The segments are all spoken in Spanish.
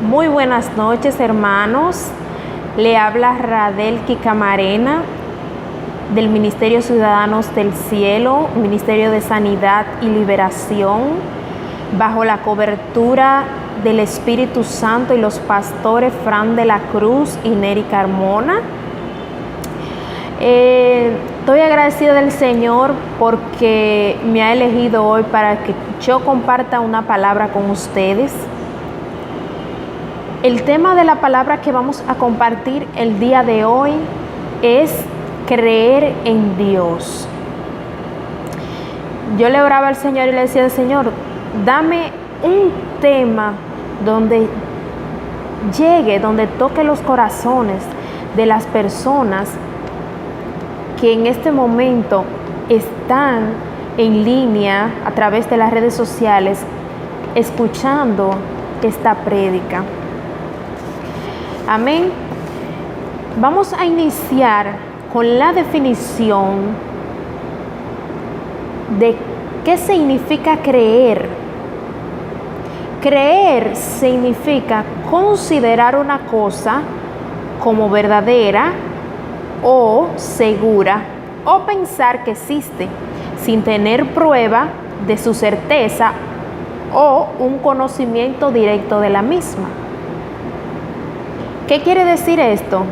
Muy buenas noches, hermanos. Le habla Radelki Camarena del Ministerio Ciudadanos del Cielo, Ministerio de Sanidad y Liberación, bajo la cobertura del Espíritu Santo y los pastores Fran de la Cruz y Neri Carmona. Estoy agradecida del Señor porque me ha elegido hoy para que yo comparta una palabra con ustedes. El tema de la palabra que vamos a compartir el día de hoy es creer en Dios. Yo le oraba al Señor y le decía al Señor, dame un tema donde llegue, donde toque los corazones de las personas que en este momento están en línea a través de las redes sociales escuchando esta prédica. Amén. Vamos a iniciar con la definición de qué significa creer. Creer significa considerar una cosa como verdadera o segura, o pensar que existe sin tener prueba de su certeza o un conocimiento directo de la misma. ¿Qué quiere decir esto?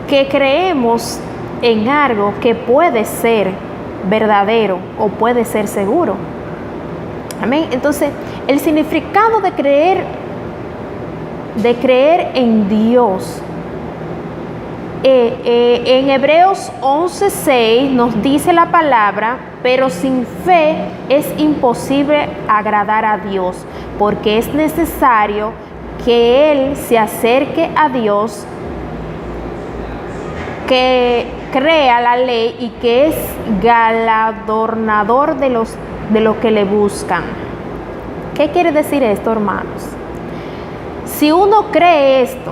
Que creemos en algo que puede ser verdadero o puede ser seguro. Amén. Entonces, el significado de creer en Dios. En Hebreos 11:6 nos dice la palabra, pero sin fe es imposible agradar a Dios, porque es necesario que Él se acerque a Dios, que crea la ley y que es galardonador de los que le buscan. ¿Qué quiere decir esto, hermanos? Si uno cree esto,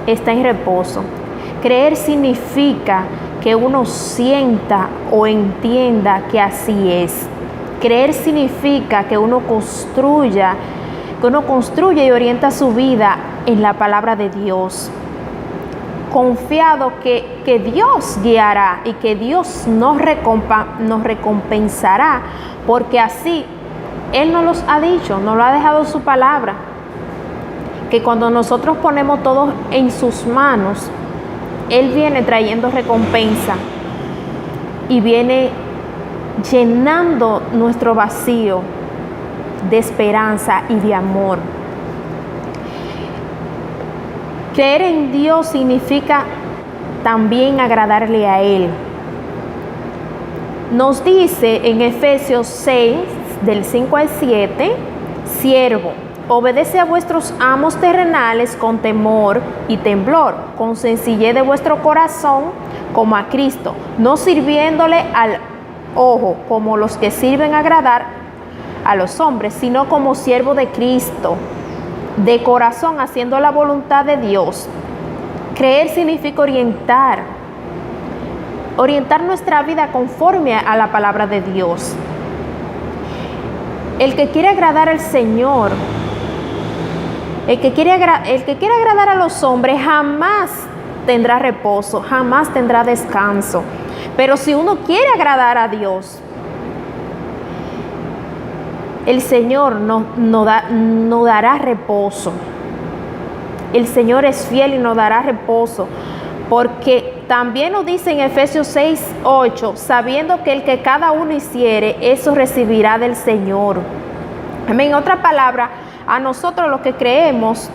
está en reposo. Creer significa que uno sienta o entienda que así es. Creer significa que uno construye y orienta su vida en la palabra de Dios, confiado que Dios guiará y que Dios nos recompensará, porque así Él nos los ha dicho, nos lo ha dejado su palabra, que cuando nosotros ponemos todo en sus manos, Él viene trayendo recompensa y viene llenando nuestro vacío de esperanza y de amor. Creer en Dios significa también agradarle a Él. Nos dice en Efesios 6, del 5 al 7, siervo, obedece a vuestros amos terrenales con temor y temblor, con sencillez de vuestro corazón, como a Cristo, no sirviéndole al ojo como los que sirven agradar a los hombres, sino como siervo de Cristo, de corazón, haciendo la voluntad de Dios. Creer significa orientar nuestra vida conforme a la palabra de Dios. El que quiere agradar al Señor, el que quiere agradar a los hombres, jamás tendrá reposo, jamás tendrá descanso. Pero si uno quiere agradar a Dios, el Señor nos dará reposo. El Señor es fiel y nos dará reposo, porque también nos dice en Efesios 6:8, sabiendo que el que cada uno hiciere, eso recibirá del Señor. Amén. En otra palabra, a nosotros los que creemos,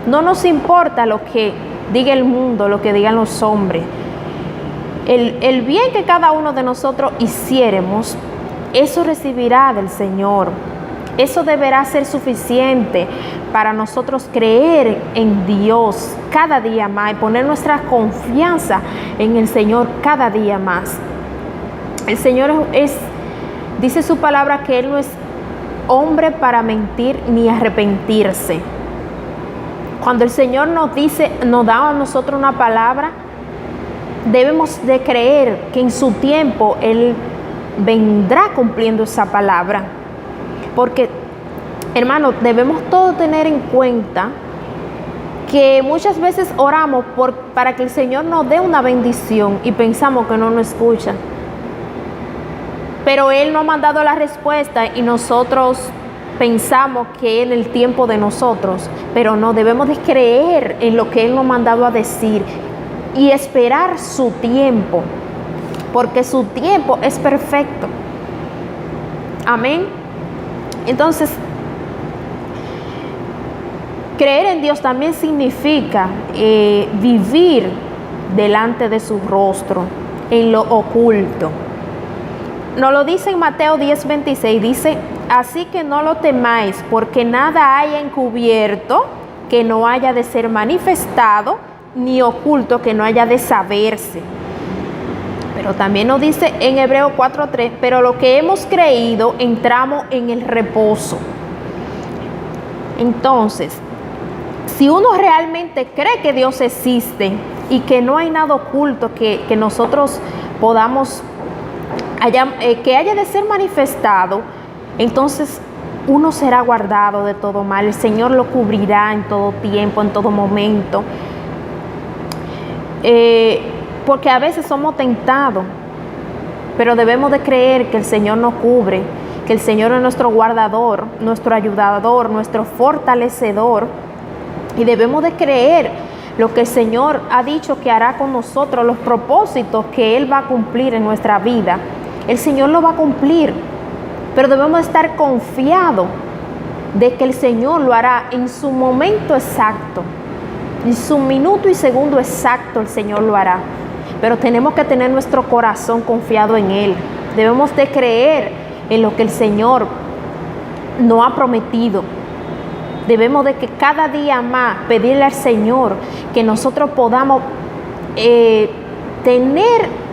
no nos importa lo que diga el mundo, lo que digan los hombres. El bien que cada uno de nosotros hiciéremos, eso recibirá del Señor. Eso deberá ser suficiente para nosotros creer en Dios cada día más y poner nuestra confianza en el Señor cada día más. El Señor dice su palabra que Él no es hombre para mentir ni arrepentirse. Cuando el Señor nos da a nosotros una palabra, debemos de creer que en su tiempo Él vendrá cumpliendo esa palabra. Porque Hermano, debemos todos tener en cuenta que muchas veces oramos para que el Señor nos dé una bendición y pensamos que no nos escucha. Pero Él no ha mandado la respuesta y nosotros pensamos que en el tiempo de nosotros, pero no, debemos de creer en lo que Él nos ha mandado a decir y esperar su tiempo, porque su tiempo es perfecto. Amén. Entonces, creer en Dios también significa vivir delante de su rostro, en lo oculto. Nos lo dice en Mateo 10:26, dice: así que no lo temáis, porque nada haya encubierto que no haya de ser manifestado, ni oculto que no haya de saberse. Pero también nos dice en Hebreos 4:3, pero lo que hemos creído, entramos en el reposo. Entonces, si uno realmente cree que Dios existe y que no hay nada oculto que nosotros podamos, que haya de ser manifestado, entonces uno será guardado de todo mal. El Señor lo cubrirá en todo tiempo, en todo momento. Porque a veces somos tentados, pero debemos de creer que el Señor nos cubre, que el Señor es nuestro guardador, nuestro ayudador, nuestro fortalecedor. Y debemos de creer lo que el Señor ha dicho que hará con nosotros, los propósitos que Él va a cumplir en nuestra vida. El Señor lo va a cumplir, pero debemos estar confiados de que el Señor lo hará en su momento exacto, en su minuto y segundo exacto. El Señor lo hará, pero tenemos que tener nuestro corazón confiado en Él. Debemos de creer en lo que el Señor nos ha prometido. Debemos de que cada día más pedirle al Señor que nosotros podamos tener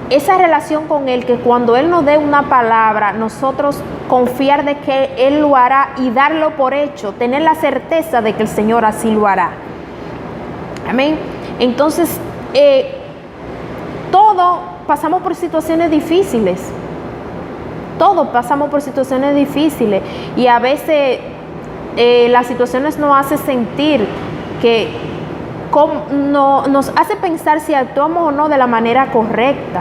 esa relación con Él, que cuando Él nos dé una palabra, nosotros confiar de que Él lo hará y darlo por hecho, tener la certeza de que el Señor así lo hará. Amén. Entonces, todos pasamos por situaciones difíciles. Todos pasamos por situaciones difíciles y a veces las situaciones nos hacen sentir que nos hace pensar si actuamos o no de la manera correcta,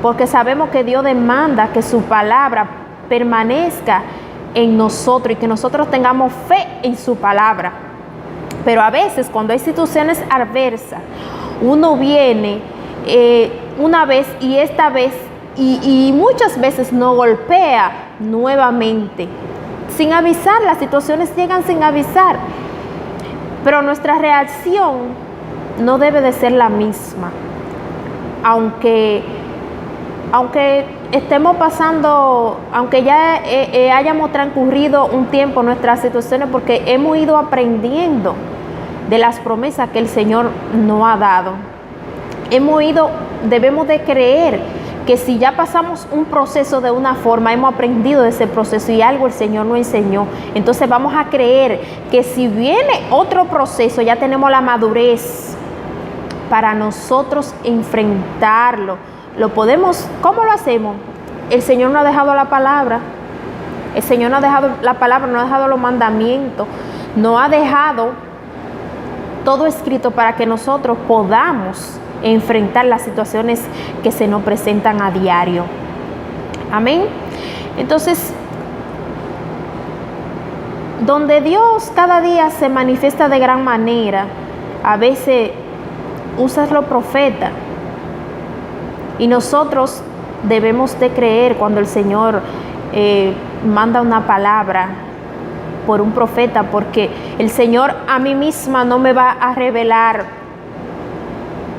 porque sabemos que Dios demanda que su palabra permanezca en nosotros y que nosotros tengamos fe en su palabra. Pero a veces cuando hay situaciones adversas, uno viene una vez y esta vez y muchas veces nos golpea nuevamente sin avisar. Las situaciones llegan sin avisar, pero nuestra reacción no debe de ser la misma, aunque estemos pasando, aunque ya hayamos transcurrido un tiempo nuestras situaciones, porque hemos ido aprendiendo de las promesas que el Señor nos ha dado. Debemos de creer que si ya pasamos un proceso de una forma, hemos aprendido de ese proceso y algo el Señor nos enseñó, entonces vamos a creer que si viene otro proceso, ya tenemos la madurez para nosotros enfrentarlo. Lo podemos. ¿Cómo lo hacemos? El Señor nos ha dejado la palabra. El Señor nos ha dejado la palabra, nos ha dejado los mandamientos, nos ha dejado todo escrito para que nosotros podamos enfrentar las situaciones que se nos presentan a diario. Amén. Entonces, donde Dios cada día se manifiesta de gran manera, a veces usa los profetas, y nosotros debemos de creer cuando el Señor manda una palabra por un profeta, porque el Señor a mí misma no me va a revelar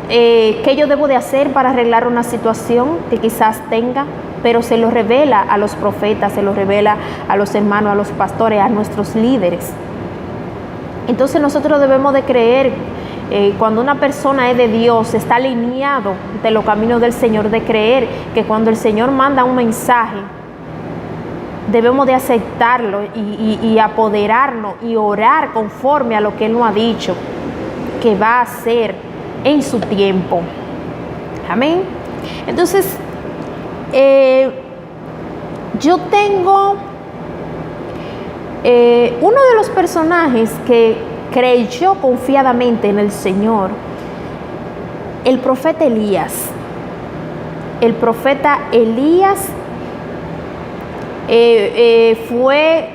qué yo debo de hacer para arreglar una situación que quizás tenga, pero se lo revela a los profetas, se lo revela a los hermanos, a los pastores, a nuestros líderes. Entonces nosotros debemos de creer, cuando una persona es de Dios, está alineado de los caminos del Señor, de creer que cuando el Señor manda un mensaje, debemos de aceptarlo y apoderarnos y orar conforme a lo que Él nos ha dicho que va a hacer en su tiempo. Amén. Entonces, yo tengo Uno de los personajes que creyó confiadamente en el Señor, el profeta Elías. El profeta Elías fue,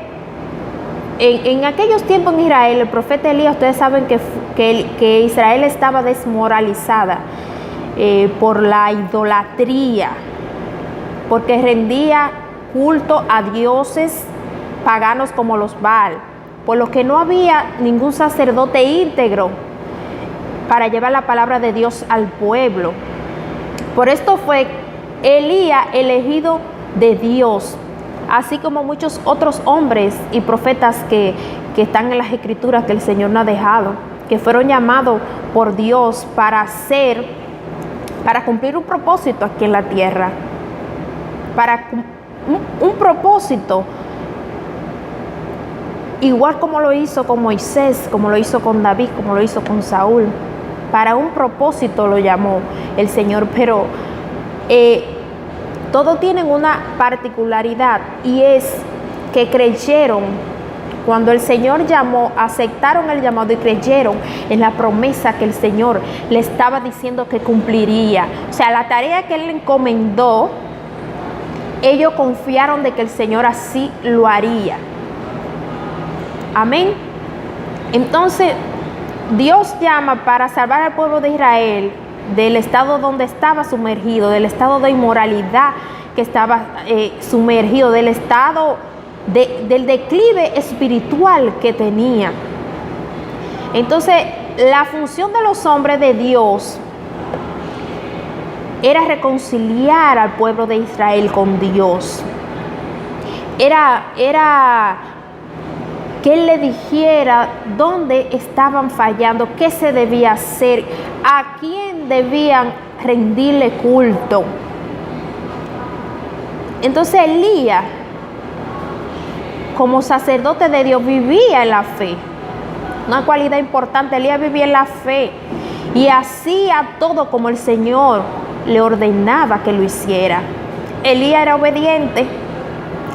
en aquellos tiempos en Israel, el profeta Elías, ustedes saben que Israel estaba desmoralizada por la idolatría, porque rendía culto a dioses paganos como los Baal, por lo que no había ningún sacerdote íntegro para llevar la palabra de Dios al pueblo. Por esto fue Elías elegido de Dios, así como muchos otros hombres y profetas que están en las escrituras que el Señor nos ha dejado, que fueron llamados por Dios para cumplir un propósito aquí en la tierra, para un propósito, igual como lo hizo con Moisés, como lo hizo con David, como lo hizo con Saúl. Para un propósito lo llamó el Señor, pero todos tienen una particularidad, y es que creyeron cuando el Señor llamó, aceptaron el llamado y creyeron en la promesa que el Señor le estaba diciendo que cumpliría. O sea, la tarea que Él le encomendó, ellos confiaron de que el Señor así lo haría. Amén. Entonces, Dios llama para salvar al pueblo de Israel del estado donde estaba sumergido, del estado de inmoralidad que estaba sumergido, del estado del declive espiritual que tenía. Entonces, la función de los hombres de Dios era reconciliar al pueblo de Israel con Dios. Era que Él le dijera dónde estaban fallando, qué se debía hacer, a quién debían rendirle culto. Entonces Elías, como sacerdote de Dios, vivía en la fe. Una cualidad importante, Elías vivía en la fe y hacía todo como el Señor le ordenaba que lo hiciera. Elías era obediente.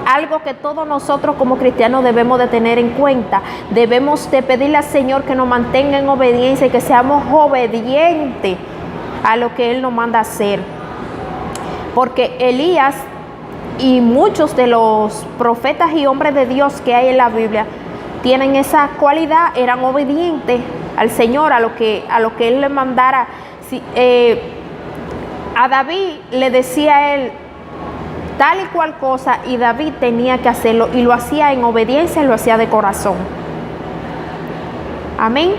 Algo que todos nosotros como cristianos debemos de tener en cuenta. Debemos de pedirle al Señor que nos mantenga en obediencia y que seamos obedientes a lo que Él nos manda hacer. Porque Elías y muchos de los profetas y hombres de Dios que hay en la Biblia tienen esa cualidad, eran obedientes al Señor, a lo que Él le mandara. A David le decía a él tal y cual cosa, y David tenía que hacerlo, y lo hacía en obediencia, y lo hacía de corazón. Amén.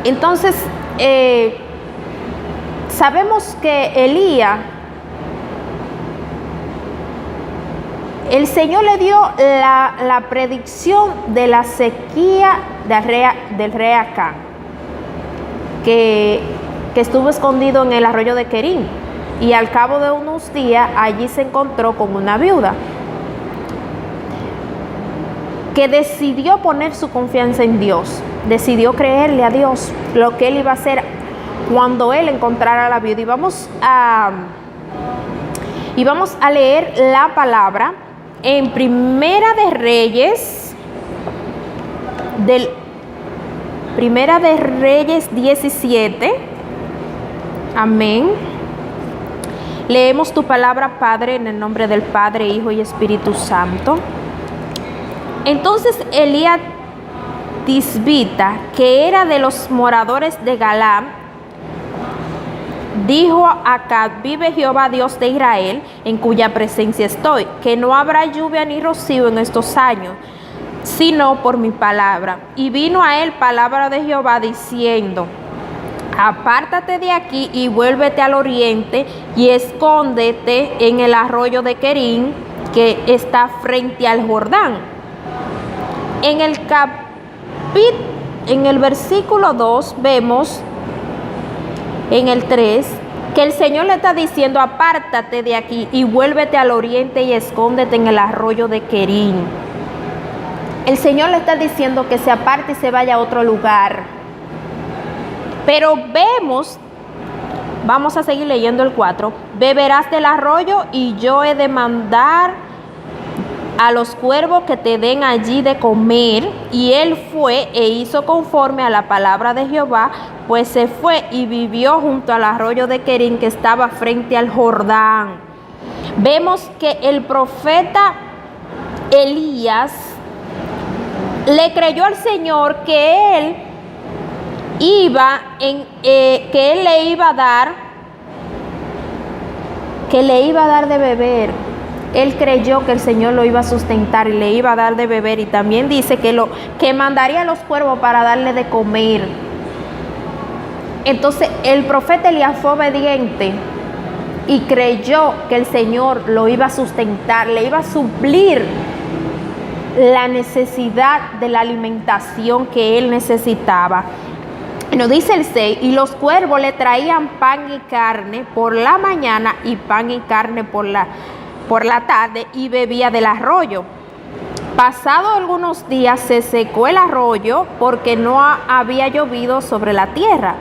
Entonces, sabemos que Elías, el Señor le dio la predicción de la sequía del rey Acab, que estuvo escondido en el arroyo de Querín. Y al cabo de unos días allí se encontró con una viuda que decidió poner su confianza en Dios, decidió creerle a Dios lo que Él iba a hacer cuando Él encontrara a la viuda. Y vamos a leer la palabra en Primera de Reyes 17. Amén. Leemos tu palabra, Padre, en el nombre del Padre, Hijo y Espíritu Santo. Entonces Elías Tisbita, que era de los moradores de Galaad, dijo a Acab: vive Jehová Dios de Israel, en cuya presencia estoy, que no habrá lluvia ni rocío en estos años, sino por mi palabra. Y vino a él palabra de Jehová diciendo: apártate de aquí y vuélvete al oriente y escóndete en el arroyo de Querín, que está frente al Jordán. En el versículo 2 vemos, en el 3, que el Señor le está diciendo: apártate de aquí y vuélvete al oriente y escóndete en el arroyo de Querín. El Señor le está diciendo que se aparte y se vaya a otro lugar. Pero vemos, vamos a seguir leyendo el 4. Beberás del arroyo y yo he de mandar a los cuervos que te den allí de comer. Y él fue e hizo conforme a la palabra de Jehová, pues se fue y vivió junto al arroyo de Querín, que estaba frente al Jordán. Vemos que el profeta Elías le creyó al Señor que él le iba a dar de beber. Él creyó que el Señor lo iba a sustentar y le iba a dar de beber, y también dice que mandaría a los cuervos para darle de comer. Entonces el profeta Elías fue obediente y creyó que el Señor lo iba a sustentar, le iba a suplir la necesidad de la alimentación que él necesitaba. Nos dice el 6, y los cuervos le traían pan y carne por la mañana y pan y carne por la tarde, y bebía del arroyo. Pasado algunos días se secó el arroyo porque no había llovido sobre la tierra.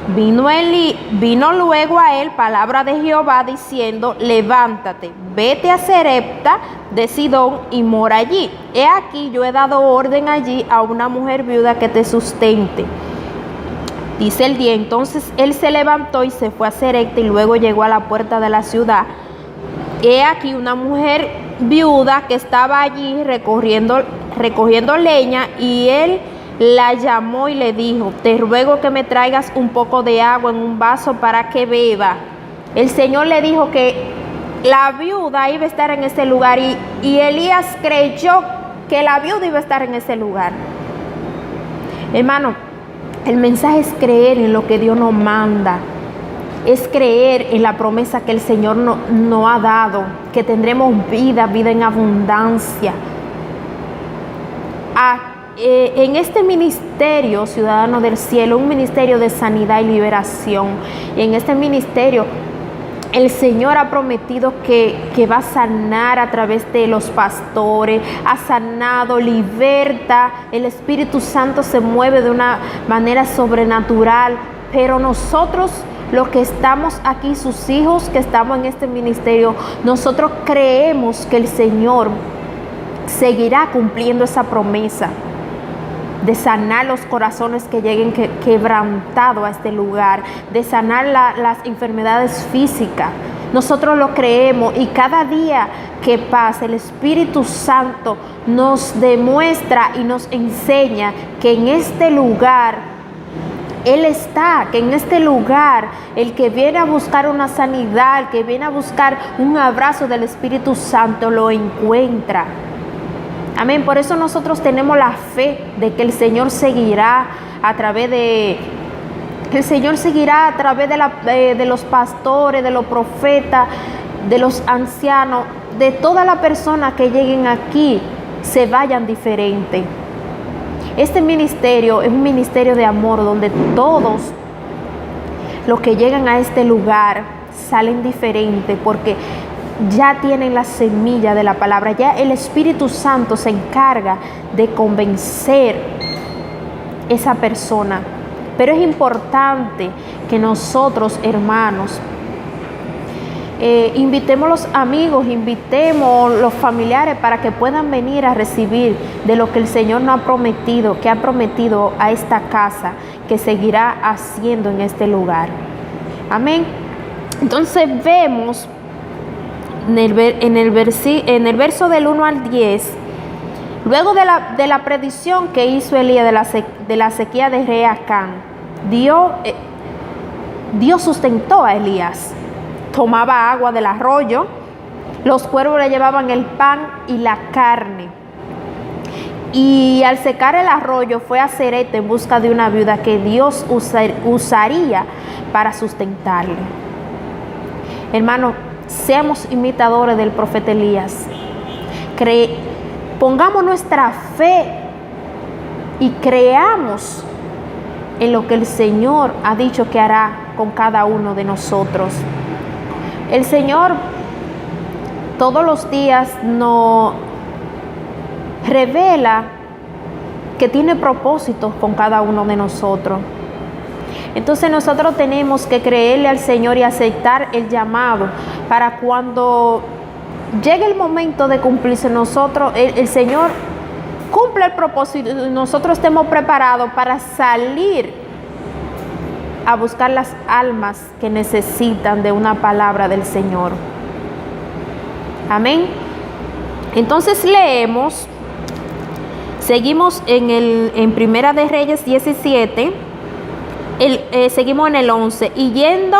Vino luego a él palabra de Jehová diciendo: levántate, vete a Sarepta de Sidón y mora allí. He aquí, yo he dado orden allí a una mujer viuda que te sustente. Dice el 10, entonces él se levantó y se fue a Sarepta, y luego llegó a la puerta de la ciudad. He aquí una mujer viuda que estaba allí recogiendo leña, y él la llamó y le dijo: te ruego que me traigas un poco de agua en un vaso para que beba. El Señor le dijo que la viuda iba a estar en ese lugar, y Elías creyó que la viuda iba a estar en ese lugar. Hermano, el mensaje es creer en lo que Dios nos manda. Es creer en la promesa que el Señor nos ha dado, que tendremos vida en abundancia. En este ministerio Ciudadanos del Cielo, un ministerio de sanidad y liberación, y en este ministerio el Señor ha prometido que va a sanar a través de los pastores, ha sanado, liberta, el Espíritu Santo se mueve de una manera sobrenatural, pero nosotros, los que estamos aquí, sus hijos que estamos en este ministerio, nosotros creemos que el Señor seguirá cumpliendo esa promesa de sanar los corazones que lleguen quebrantados a este lugar, de sanar las enfermedades físicas. Nosotros lo creemos, y cada día que pasa el Espíritu Santo nos demuestra y nos enseña que en este lugar Él está, que en este lugar el que viene a buscar una sanidad, el que viene a buscar un abrazo del Espíritu Santo lo encuentra. Amén. Por eso nosotros tenemos la fe de que el Señor seguirá a través de los pastores, de los profetas, de los ancianos, de todas las personas que lleguen aquí, se vayan diferentes. Este ministerio es un ministerio de amor, donde todos los que llegan a este lugar salen diferentes, porque ya tienen la semilla de la palabra, ya el Espíritu Santo se encarga de convencer a esa persona. Pero es importante que nosotros, hermanos, invitemos a los amigos, invitemos a los familiares para que puedan venir a recibir de lo que el Señor nos ha prometido, que ha prometido a esta casa, que seguirá haciendo en este lugar. Amén. Entonces vemos en el verso del 1 al 10, luego de la predicción que hizo Elías de la sequía de rey Acán, Dios sustentó a Elías. Tomaba agua del arroyo, los cuervos le llevaban el pan y la carne. Y al secar el arroyo fue a Sarepta en busca de una viuda que Dios usaría para sustentarle. Hermano, seamos imitadores del profeta Elías. Pongamos nuestra fe y creamos en lo que el Señor ha dicho que hará con cada uno de nosotros. El Señor todos los días nos revela que tiene propósitos con cada uno de nosotros. Entonces nosotros tenemos que creerle al Señor y aceptar el llamado para cuando llegue el momento de cumplirse, el Señor cumple el propósito y nosotros estemos preparados para salir a buscar las almas que necesitan de una palabra del Señor. Amén. Entonces seguimos en Primera de Reyes 17, seguimos en el 11. Y yendo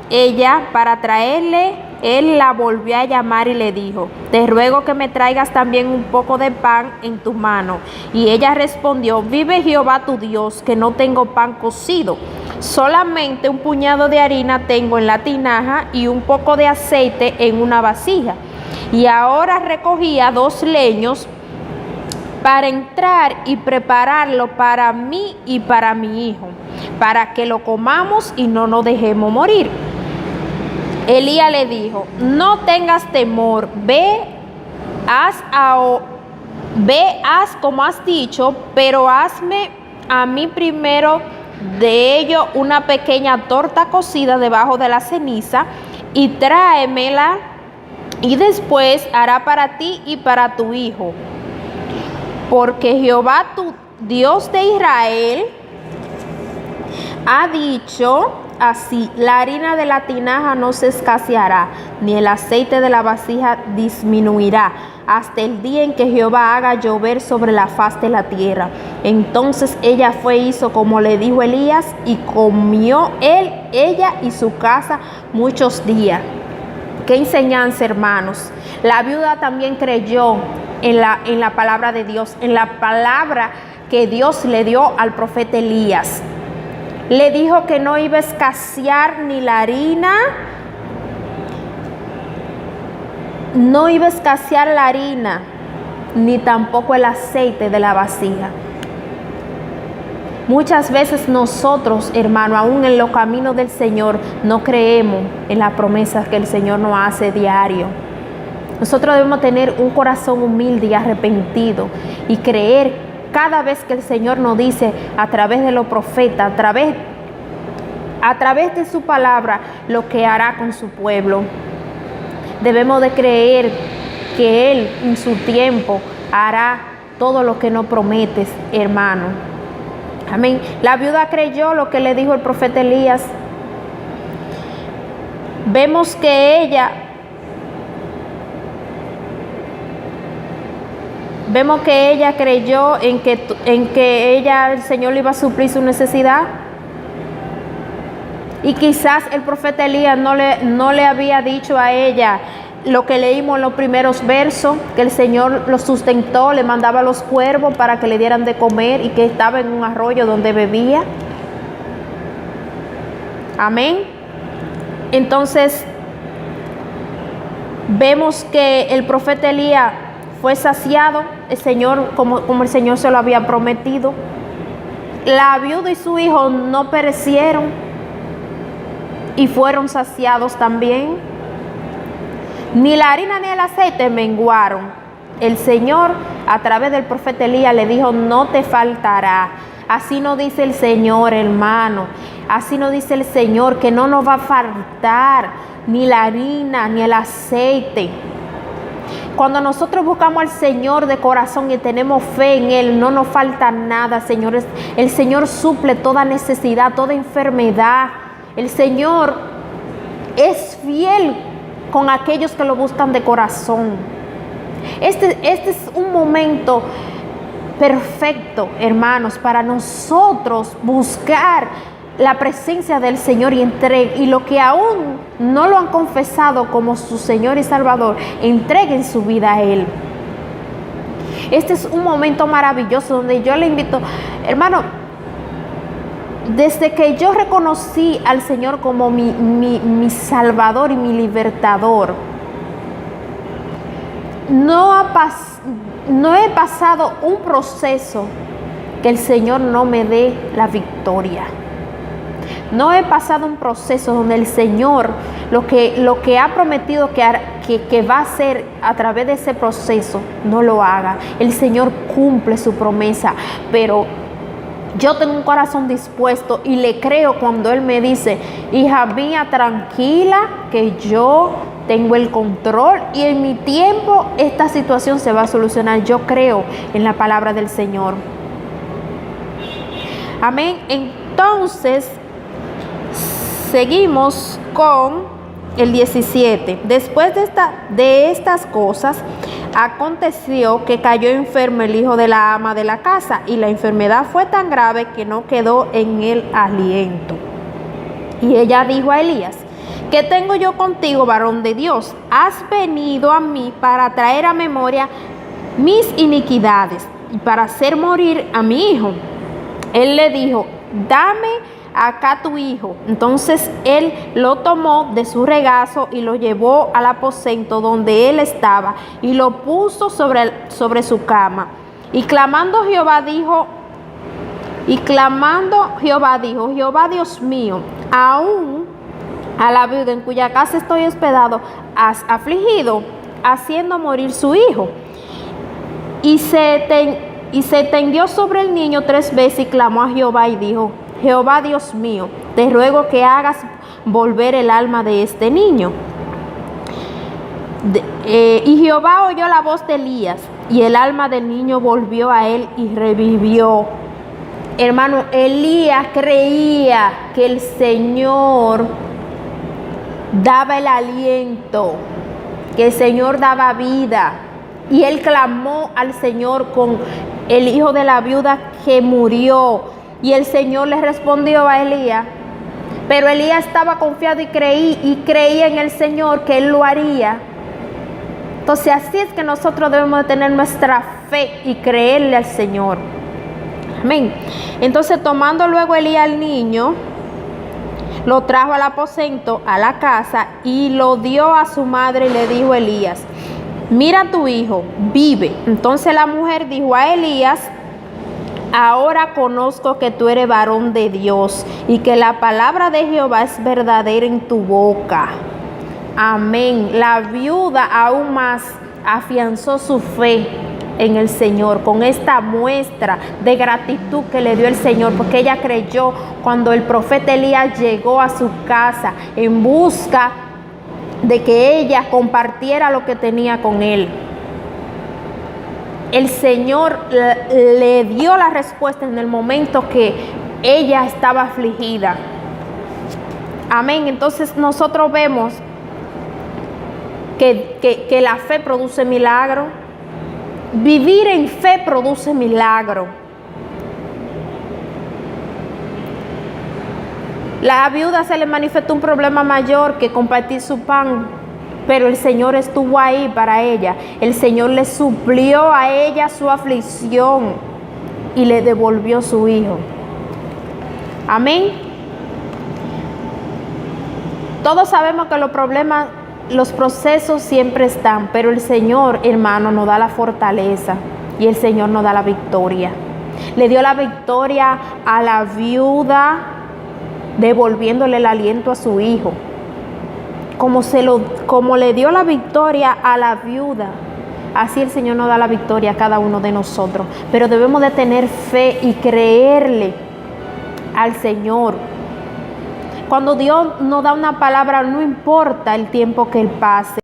ella para traerle, él la volvió a llamar y le dijo: te ruego que me traigas también un poco de pan en tu mano. Y ella respondió: vive Jehová tu Dios, que no tengo pan cocido, solamente un puñado de harina tengo en la tinaja y un poco de aceite en una vasija. Y ahora recogía 2 leños para entrar y prepararlo para mí y para mi hijo, para que lo comamos y no nos dejemos morir. Elías le dijo: no tengas temor, haz como has dicho, pero hazme a mí primero de ello una pequeña torta cocida debajo de la ceniza y tráemela, y después hará para ti y para tu hijo. Porque Jehová tu Dios de Israel ha dicho así: la harina de la tinaja no se escaseará, ni el aceite de la vasija disminuirá, hasta el día en que Jehová haga llover sobre la faz de la tierra. Entonces ella fue y hizo como le dijo Elías, y comió ella y su casa muchos días. Qué enseñanza, hermanos. La viuda también creyó en la palabra de Dios, en la palabra que Dios le dio al profeta Elías. Le dijo que no iba a escasear ni la harina, ni tampoco el aceite de la vasija. Muchas veces nosotros, hermano, aún en los caminos del Señor, no creemos en las promesas que el Señor nos hace diario. Nosotros debemos tener un corazón humilde y arrepentido y creer cada vez que el Señor nos dice a través de los profetas, a través de su palabra, lo que hará con su pueblo. Debemos de creer que Él en su tiempo hará todo lo que nos promete, hermano. Amén. La viuda creyó lo que le dijo el profeta Elías. Vemos que ella creyó en que el Señor le iba a suplir su necesidad. Y quizás el profeta Elías no le había dicho a ella lo que leímos en los primeros versos, que el Señor lo sustentó, le mandaba a los cuervos para que le dieran de comer y que estaba en un arroyo donde bebía. Amén. Entonces, vemos que el profeta Elías fue saciado, el Señor, como el Señor se lo había prometido. La viuda y su hijo no perecieron y fueron saciados también. Ni la harina ni el aceite menguaron. El Señor, a través del profeta Elías, le dijo: no te faltará. Así nos dice el Señor, hermano. Así nos dice el Señor, que no nos va a faltar ni la harina ni el aceite. Cuando nosotros buscamos al Señor de corazón y tenemos fe en Él, no nos falta nada, señores. El Señor suple toda necesidad, toda enfermedad. El Señor es fiel con aquellos que lo buscan de corazón. Este es un momento perfecto, hermanos, para nosotros buscar la presencia del Señor y lo que aún no lo han confesado como su Señor y Salvador, entreguen su vida a Él. Este es un momento maravilloso donde yo le invito, hermano. Desde que yo reconocí al Señor como mi Salvador y mi libertador, no he pasado un proceso que el Señor no me dé la victoria. No he pasado un proceso donde el Señor lo que ha prometido que va a hacer a través de ese proceso no lo haga. El Señor cumple su promesa, pero yo tengo un corazón dispuesto y le creo cuando Él me dice: hija mía, tranquila, que yo tengo el control y en mi tiempo esta situación se va a solucionar. Yo creo en la palabra del Señor. Amén. Entonces, seguimos con el 17. Después de estas cosas, aconteció que cayó enfermo el hijo de la ama de la casa, y la enfermedad fue tan grave que no quedó en él aliento. Y ella dijo a Elías: ¿qué tengo yo contigo, varón de Dios? Has venido a mí para traer a memoria mis iniquidades y para hacer morir a mi hijo. Él le dijo: dame acá tu hijo. Entonces él lo tomó de su regazo y lo llevó al aposento donde él estaba y lo puso sobre su cama. Y clamando Jehová dijo, Jehová Dios mío, aún a la viuda en cuya casa estoy hospedado has afligido, haciendo morir su hijo. Y se tendió sobre el niño 3 veces y clamó a Jehová y dijo: Jehová Dios mío, te ruego que hagas volver el alma de este niño. Y Jehová oyó la voz de Elías, y el alma del niño volvió a él y revivió. Hermano, Elías creía que el Señor daba el aliento, que el Señor daba vida. Y él clamó al Señor con el hijo de la viuda que murió. Y el Señor le respondió a Elías. Pero Elías estaba confiado y creía en el Señor que él lo haría. Entonces así es que nosotros debemos de tener nuestra fe y creerle al Señor. Amén. Entonces, tomando luego Elías al niño, lo trajo al aposento, a la casa, y lo dio a su madre y le dijo a Elías: mira, tu hijo vive. Entonces la mujer dijo a Elías: ahora conozco que tú eres varón de Dios y que la palabra de Jehová es verdadera en tu boca. Amén. La viuda aún más afianzó su fe en el Señor con esta muestra de gratitud que le dio el Señor, porque ella creyó cuando el profeta Elías llegó a su casa en busca de que ella compartiera lo que tenía con él. El Señor le dio la respuesta en el momento que ella estaba afligida. Amén. Entonces nosotros vemos que la fe produce milagro. Vivir en fe produce milagro. La viuda se le manifestó un problema mayor que compartir su pan, pero el Señor estuvo ahí para ella. El Señor le suplió a ella su aflicción y le devolvió su hijo. Amén. Todos sabemos que los procesos siempre están, pero el Señor, hermano, nos da la fortaleza y el Señor nos da la victoria. Le dio la victoria a la viuda, devolviéndole el aliento a su hijo. Como le dio la victoria a la viuda, así el Señor nos da la victoria a cada uno de nosotros. Pero debemos de tener fe y creerle al Señor. Cuando Dios nos da una palabra, no importa el tiempo que Él pase.